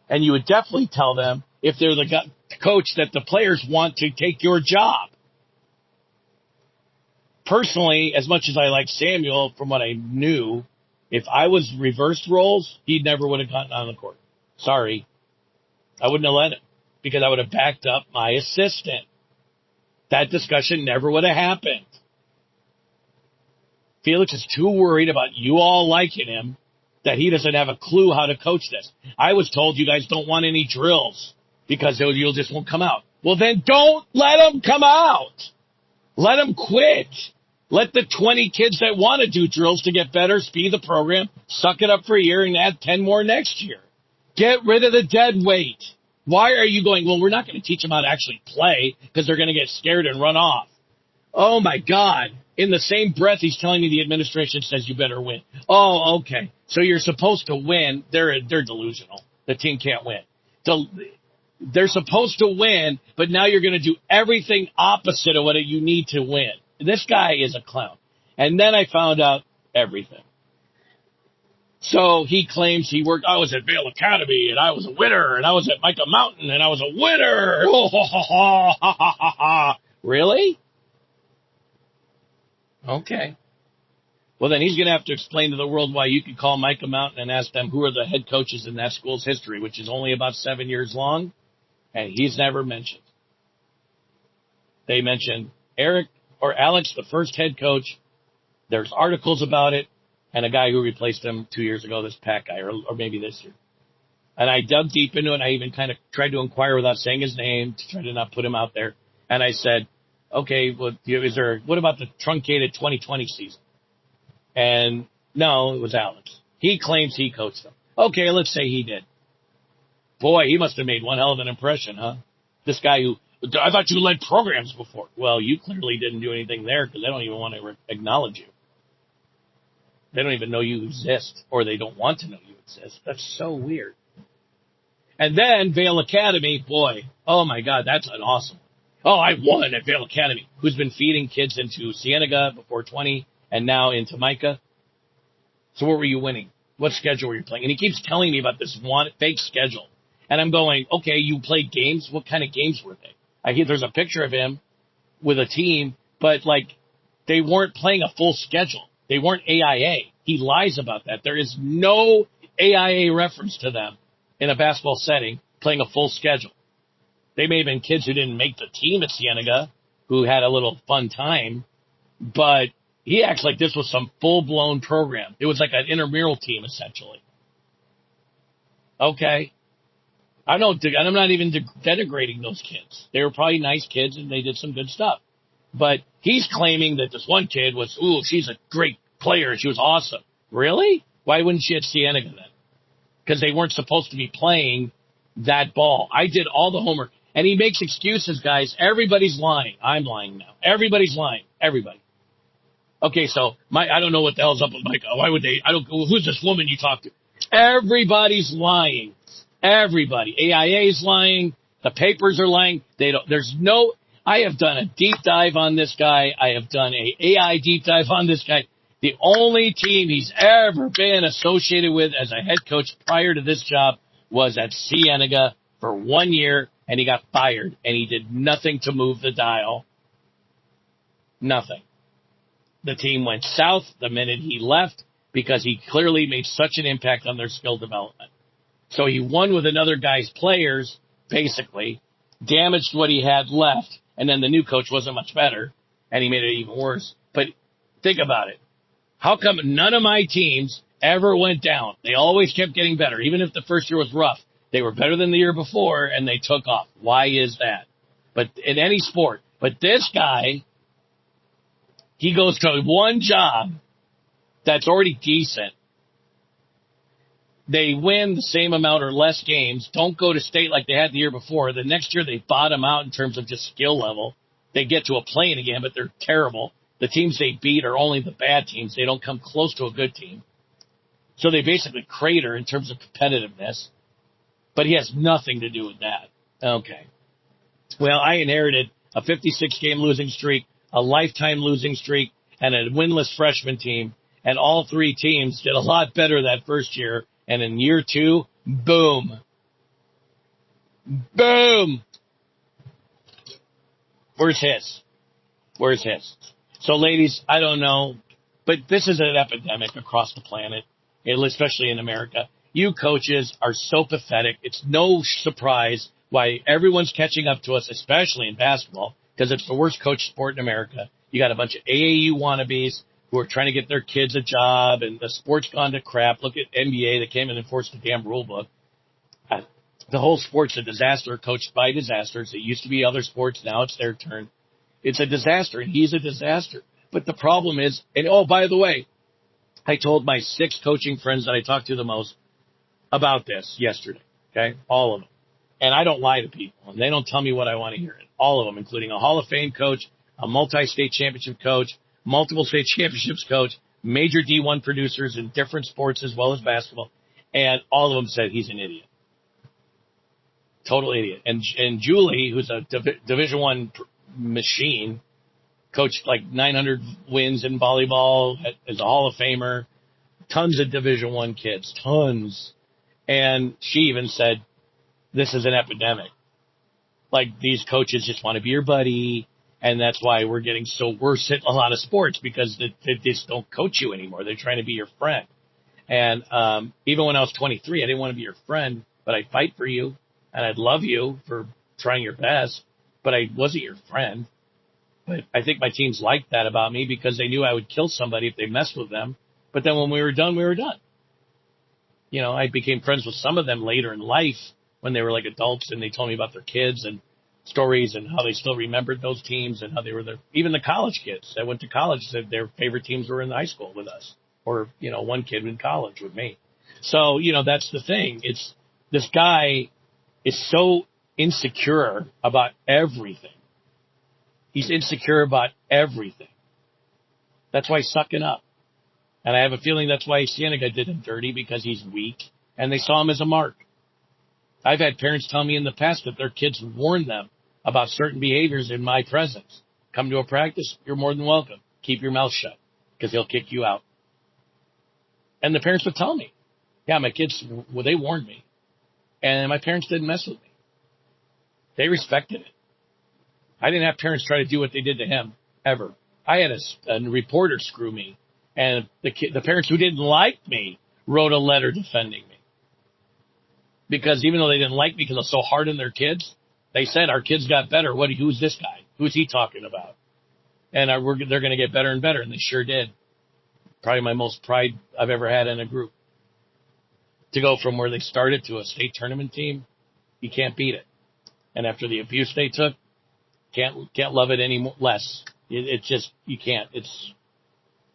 And you would definitely tell them, if they're the coach, that the players want to take your job. Personally, as much as I like Samuel, from what I knew, if I was reversed roles, he never would have gotten on the court. Sorry. I wouldn't have let him because I would have backed up my assistant. That discussion never would have happened. Felix is too worried about you all liking him that he doesn't have a clue how to coach this. I was told you guys don't want any drills because you'll just won't come out. Well, then don't let them come out. Let them quit. Let the 20 kids that want to do drills to get better speed the program, suck it up for a year, and add 10 more next year. Get rid of the dead weight. Why are you going, well, we're not going to teach them how to actually play because they're going to get scared and run off. Oh, my God. In the same breath, he's telling me the administration says you better win. Oh, okay. So you're supposed to win. They're delusional. The team can't win. They're supposed to win, but now you're going to do everything opposite of what you need to win. This guy is a clown. And then I found out everything. So he claims I was at Vail Academy, and I was a winner, and I was at Micah Mountain, and I was a winner. Oh, ha, ha, ha, ha, ha, ha, ha. Really? Okay. Well, then he's going to have to explain to the world why you could call Micah Mountain and ask them who are the head coaches in that school's history, which is only about 7 years long, and he's never mentioned. They mentioned Alex, the first head coach. There's articles about it, and a guy who replaced him 2 years ago, this Pat guy, or maybe this year. And I dug deep into it, and I even kind of tried to inquire without saying his name to try to not put him out there. And I said, okay, well, what about the truncated 2020 season? And no, it was Alex. He claims he coached them. Okay, let's say he did. Boy, he must have made one hell of an impression, huh? This guy I thought you led programs before. Well, you clearly didn't do anything there because they don't even want to acknowledge you. They don't even know you exist, or they don't want to know you exist. That's so weird. And then Vail Academy, boy, oh my God, that's an awesome one. Oh, I won at Vail Academy, who's been feeding kids into Cienega before 20 and now into Micah. So what were you winning? What schedule were you playing? And he keeps telling me about this fake schedule. And I'm going, okay, you played games? What kind of games were they? There's a picture of him with a team, but like They weren't playing a full schedule. They weren't AIA. He lies about that. There is no AIA reference to them in a basketball setting playing a full schedule. They may have been kids who didn't make the team at Cienega who had a little fun time, but he acts like this was some full-blown program. It was like an intramural team, essentially. Okay. I'm not even denigrating those kids. They were probably nice kids, and they did some good stuff. But he's claiming that this one kid was, she's a great player. She was awesome. Really? Why wouldn't she at Cienega then? Because they weren't supposed to be playing that ball. I did all the homework. And he makes excuses, guys. Everybody's lying. I'm lying now. Everybody's lying. Everybody. Okay, so I don't know what the hell's up with Micah. Why would they? Who's this woman you talk to? Everybody's lying. Everybody. AIA's lying. The papers are lying. I have done a deep dive on this guy. I have done a AI deep dive on this guy. The only team he's ever been associated with as a head coach prior to this job was at Cienega for 1 year, and he got fired, and he did nothing to move the dial. Nothing. The team went south the minute he left because he clearly made such an impact on their skill development. So he won with another guy's players, basically, damaged what he had left, and then the new coach wasn't much better, and he made it even worse. But think about it. How come none of my teams ever went down? They always kept getting better. Even if the first year was rough, they were better than the year before, and they took off. Why is that? But in any sport. But this guy, he goes to one job that's already decent. They win the same amount or less games, don't go to state like they had the year before. The next year they bottom out in terms of just skill level. They get to a play-in again, but they're terrible. The teams they beat are only the bad teams. They don't come close to a good team. So they basically crater in terms of competitiveness. But he has nothing to do with that. Okay. Well, I inherited a 56-game losing streak, a lifetime losing streak, and a winless freshman team. And all three teams did a lot better that first year. And in year two, boom. Boom. Where's his? Where's his? So, ladies, I don't know, but this is an epidemic across the planet, especially in America. You coaches are so pathetic. It's no surprise why everyone's catching up to us, especially in basketball, because it's the worst coach sport in America. You got a bunch of AAU wannabes who are trying to get their kids a job, and the sport's gone to crap. Look at NBA. They came and enforced the damn rule book. The whole sport's a disaster, coached by disasters. It used to be other sports. Now it's their turn. It's a disaster, and he's a disaster. But the problem is, and by the way, I told my 6 coaching friends that I talked to the most about this yesterday, okay? All of them. And I don't lie to people, and they don't tell me what I want to hear. All of them, including a Hall of Fame coach, a multi-state championship coach, multiple state championships coach, major D1 producers in different sports as well as basketball, and all of them said he's an idiot. Total idiot. And Julie, who's a Division I machine, coached like 900 wins in volleyball, is a Hall of Famer, tons of Division I kids, tons. And she even said, this is an epidemic. Like, these coaches just want to be your buddy, and that's why we're getting so worse at a lot of sports, because they just don't coach you anymore. They're trying to be your friend. And even when I was 23, I didn't want to be your friend, but I'd fight for you, and I'd love you for trying your best, but I wasn't your friend. But I think my teams liked that about me because they knew I would kill somebody if they messed with them. But then when we were done, we were done. You know, I became friends with some of them later in life when they were like adults, and they told me about their kids and stories and how they still remembered those teams and how they were there. Even the college kids that went to college said their favorite teams were in high school with us, or, you know, one kid in college with me. So, you know, that's the thing. It's, this guy is so insecure about everything. He's insecure about everything. That's why he's sucking up. And I have a feeling that's why Cienega did him dirty, because he's weak, and they saw him as a mark. I've had parents tell me in the past that their kids warned them about certain behaviors in my presence. Come to a practice, you're more than welcome. Keep your mouth shut, because he'll kick you out. And the parents would tell me, yeah, my kids, well, they warned me. And my parents didn't mess with me. They respected it. I didn't have parents try to do what they did to him, ever. I had a reporter screw me, and the parents who didn't like me wrote a letter defending me. Because even though they didn't like me because I was so hard on their kids, they said our kids got better. Who's this guy? Who's he talking about? And they're going to get better and better, and they sure did. Probably my most pride I've ever had in a group. To go from where they started to a state tournament team, you can't beat it. And after the abuse they took, can't love it any less. It's just, you can't.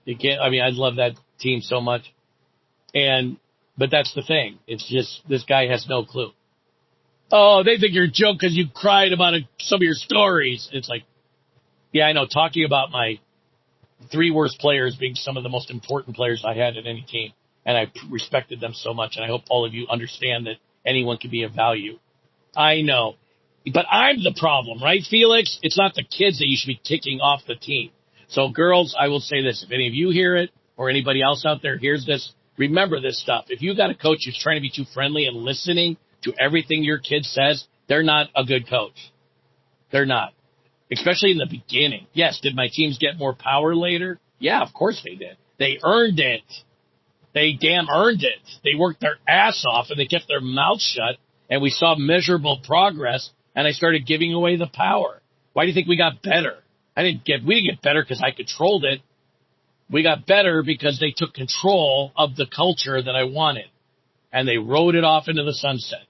You can't. I mean, I love that team so much. But that's the thing. It's just, this guy has no clue. Oh, they think you're a joke because you cried about some of your stories. It's like, yeah, I know. Talking about my 3 worst players being some of the most important players I had in any team. And I respected them so much. And I hope all of you understand that anyone can be of value. I know. But I'm the problem, right, Felix? It's not the kids that you should be kicking off the team. So, girls, I will say this. If any of you hear it or anybody else out there hears this, remember this stuff. If you got a coach who's trying to be too friendly and listening to everything your kid says, they're not a good coach. They're not. Especially in the beginning. Yes, did my teams get more power later? Yeah, of course they did. They earned it. They damn earned it. They worked their ass off and they kept their mouths shut, and we saw measurable progress, and I started giving away the power. Why do you think we got better? We didn't get better because I controlled it. We got better because they took control of the culture that I wanted, and they rode it off into the sunset.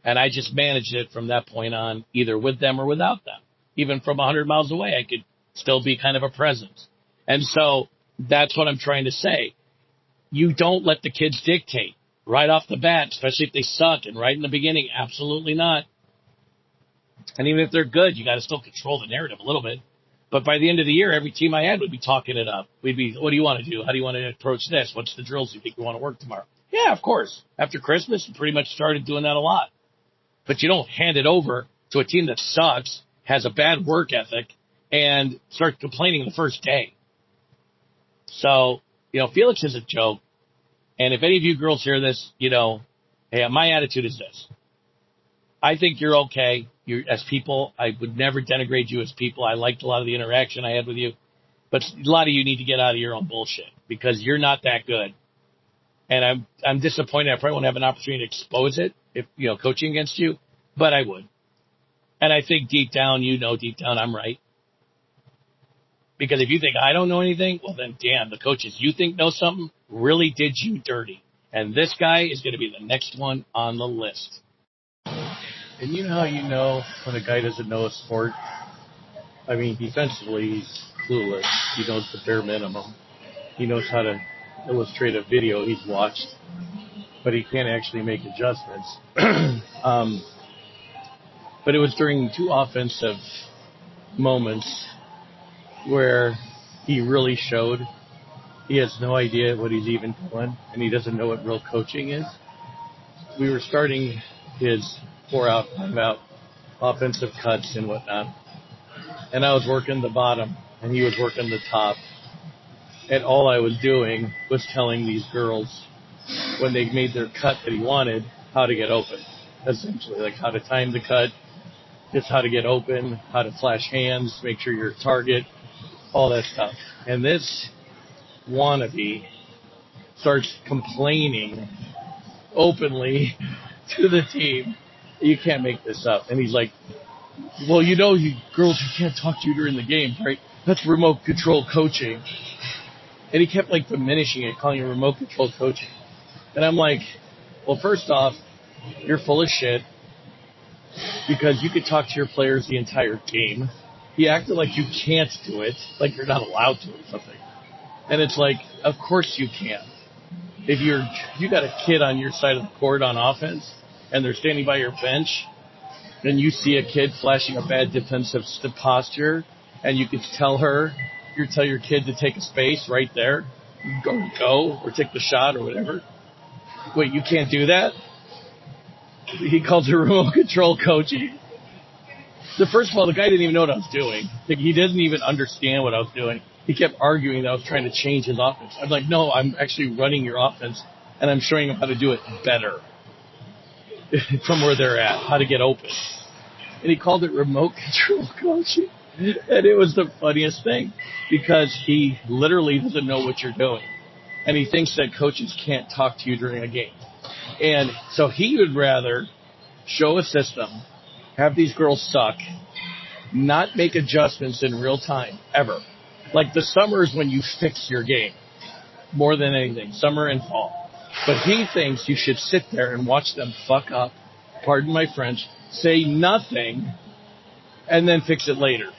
And I just managed it from that point on, either with them or without them. Even from 100 miles away, I could still be kind of a presence. And so that's what I'm trying to say. You don't let the kids dictate right off the bat, especially if they suck, and right in the beginning, absolutely not. And even if they're good, you got to still control the narrative a little bit. But by the end of the year, every team I had would be talking it up. We'd be, what do you want to do? How do you want to approach this? What's the drills you think you want to work tomorrow? Yeah, of course. After Christmas, we pretty much started doing that a lot. But you don't hand it over to a team that sucks, has a bad work ethic, and start complaining the first day. So, Felix is a joke. And if any of you girls hear this, hey, my attitude is this. I think you're okay. As people, I would never denigrate you as people. I liked a lot of the interaction I had with you. But a lot of you need to get out of your own bullshit because you're not that good. And I'm disappointed. I probably won't have an opportunity to expose it if, coaching against you, but I would. And I think deep down, deep down I'm right. Because if you think I don't know anything, well then damn, the coaches you think know something really did you dirty. And this guy is going to be the next one on the list. And you know how you know when a guy doesn't know a sport? I mean, defensively, he's clueless. He knows the bare minimum. He knows how to illustrate a video he's watched, but he can't actually make adjustments. But it was during 2 offensive moments where he really showed he has no idea what he's even doing, and he doesn't know what real coaching is. We were starting his 4-out, 5-out offensive cuts and whatnot, and I was working the bottom, and he was working the top. And all I was doing was telling these girls, when they made their cut that he wanted, how to get open. Essentially, like how to time the cut, just how to get open, how to flash hands, make sure you're a target, all that stuff. And this wannabe starts complaining openly to the team. You can't make this up. And he's like, well, you girls, you can't talk to you during the game, right? That's remote control coaching. And he kept diminishing it, calling it remote control coaching. And I'm like, well, first off, you're full of shit because you could talk to your players the entire game. He acted like you can't do it, like you're not allowed to or something. And it's like, of course you can. If you got a kid on your side of the court on offense and they're standing by your bench and you see a kid flashing a bad defensive posture and you could tell your kid to take a space right there, go or take the shot or whatever. Wait, you can't do that? He calls it remote control coaching. First of all, the guy didn't even know what I was doing. He didn't even understand what I was doing. He kept arguing that I was trying to change his offense. I'm like, no, I'm actually running your offense, and I'm showing him how to do it better from where they're at, how to get open. And he called it remote control coaching. And it was the funniest thing because he literally doesn't know what you're doing. And he thinks that coaches can't talk to you during a game. And so he would rather show a system, have these girls suck, not make adjustments in real time, ever. Like the summer is when you fix your game, more than anything, summer and fall. But he thinks you should sit there and watch them fuck up, pardon my French, say nothing, and then fix it later.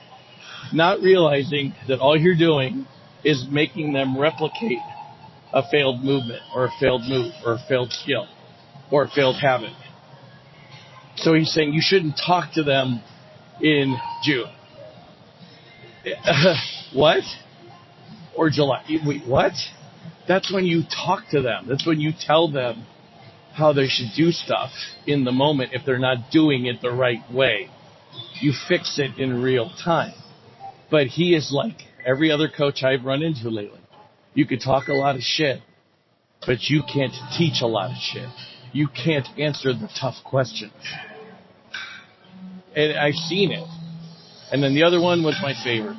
Not realizing that all you're doing is making them replicate a failed movement or a failed move or a failed skill or a failed habit. So he's saying you shouldn't talk to them in June. What? Or July. Wait, what? That's when you talk to them. That's when you tell them how they should do stuff in the moment if they're not doing it the right way. You fix it in real time. But he is like every other coach I've run into lately. You could talk a lot of shit, but you can't teach a lot of shit. You can't answer the tough questions. And I've seen it. And then the other one was my favorite.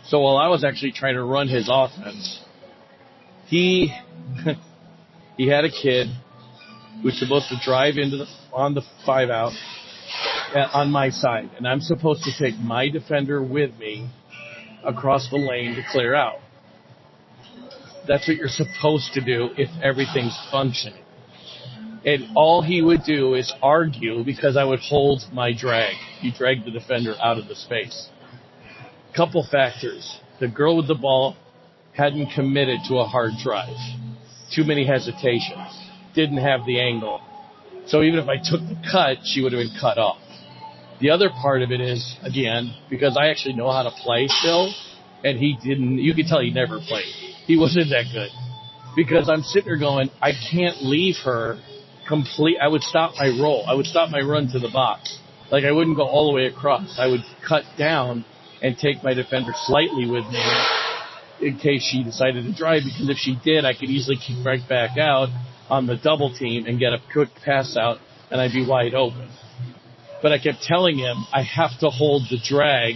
So while I was actually trying to run his offense, he had a kid who was supposed to drive on the 5-out on my side. And I'm supposed to take my defender with me across the lane to clear out. That's what you're supposed to do if everything's functioning. And all he would do is argue because I would hold my drag. He dragged the defender out of the space. Couple factors. The girl with the ball hadn't committed to a hard drive. Too many hesitations. Didn't have the angle. So even if I took the cut, she would have been cut off. The other part of it is, again, because I actually know how to play still, and he didn't, you could tell he never played. He wasn't that good. Because I'm sitting there going, I can't leave her complete. I would stop my roll. I would stop my run to the box. Like I wouldn't go all the way across. I would cut down and take my defender slightly with me in case she decided to drive, because if she did, I could easily kick right back out on the double team and get a quick pass out, and I'd be wide open. But I kept telling him I have to hold the drag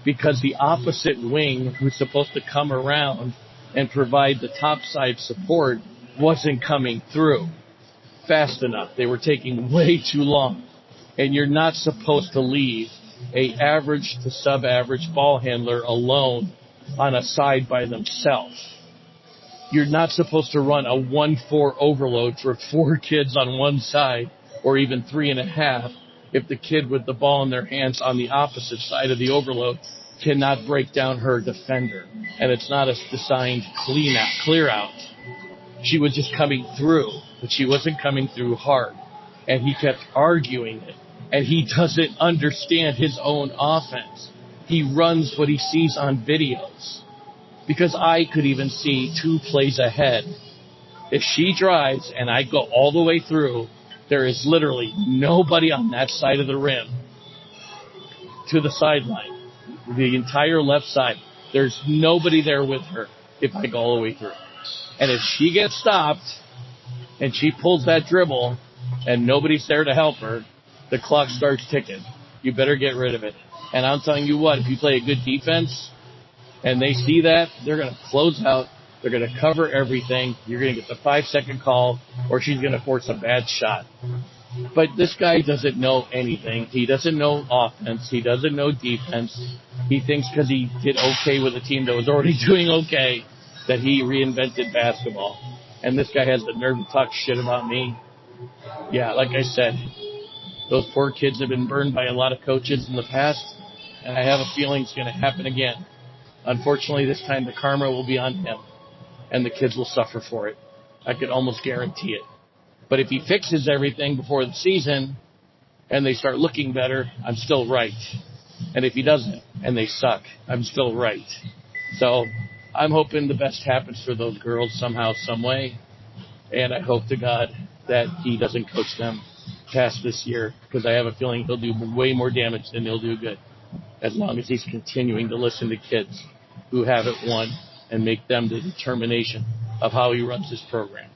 because the opposite wing, who's supposed to come around and provide the topside support, wasn't coming through fast enough. They were taking way too long. And you're not supposed to leave a average to sub-average ball handler alone on a side by themselves. You're not supposed to run a 1-4 overload for 4 kids on one side, or even 3.5, if the kid with the ball in their hands on the opposite side of the overload cannot break down her defender. And it's not a designed clear out. She was just coming through, but she wasn't coming through hard. And he kept arguing it. And he doesn't understand his own offense. He runs what he sees on videos. Because I could even see 2 plays ahead. If she drives and I go all the way through, there is literally nobody on that side of the rim to the sideline. The entire left side. There's nobody there with her if I go all the way through. And if she gets stopped and she pulls that dribble and nobody's there to help her, the clock starts ticking. You better get rid of it. And I'm telling you what, if you play a good defense and they see that, they're going to close out. They're going to cover everything. You're going to get the 5-second call, or she's going to force a bad shot. But this guy doesn't know anything. He doesn't know offense. He doesn't know defense. He thinks because he did okay with a team that was already doing okay that he reinvented basketball. And this guy has the nerve to talk shit about me. Yeah, like I said, those poor kids have been burned by a lot of coaches in the past, and I have a feeling it's going to happen again. Unfortunately, this time the karma will be on him, and the kids will suffer for it. I could almost guarantee it. But if he fixes everything before the season and they start looking better, I'm still right. And if he doesn't and they suck, I'm still right. So I'm hoping the best happens for those girls somehow, some way. And I hope to God that he doesn't coach them past this year, because I have a feeling he'll do way more damage than he'll do good, as long as he's continuing to listen to kids who haven't won and make them the determination of how he runs his program.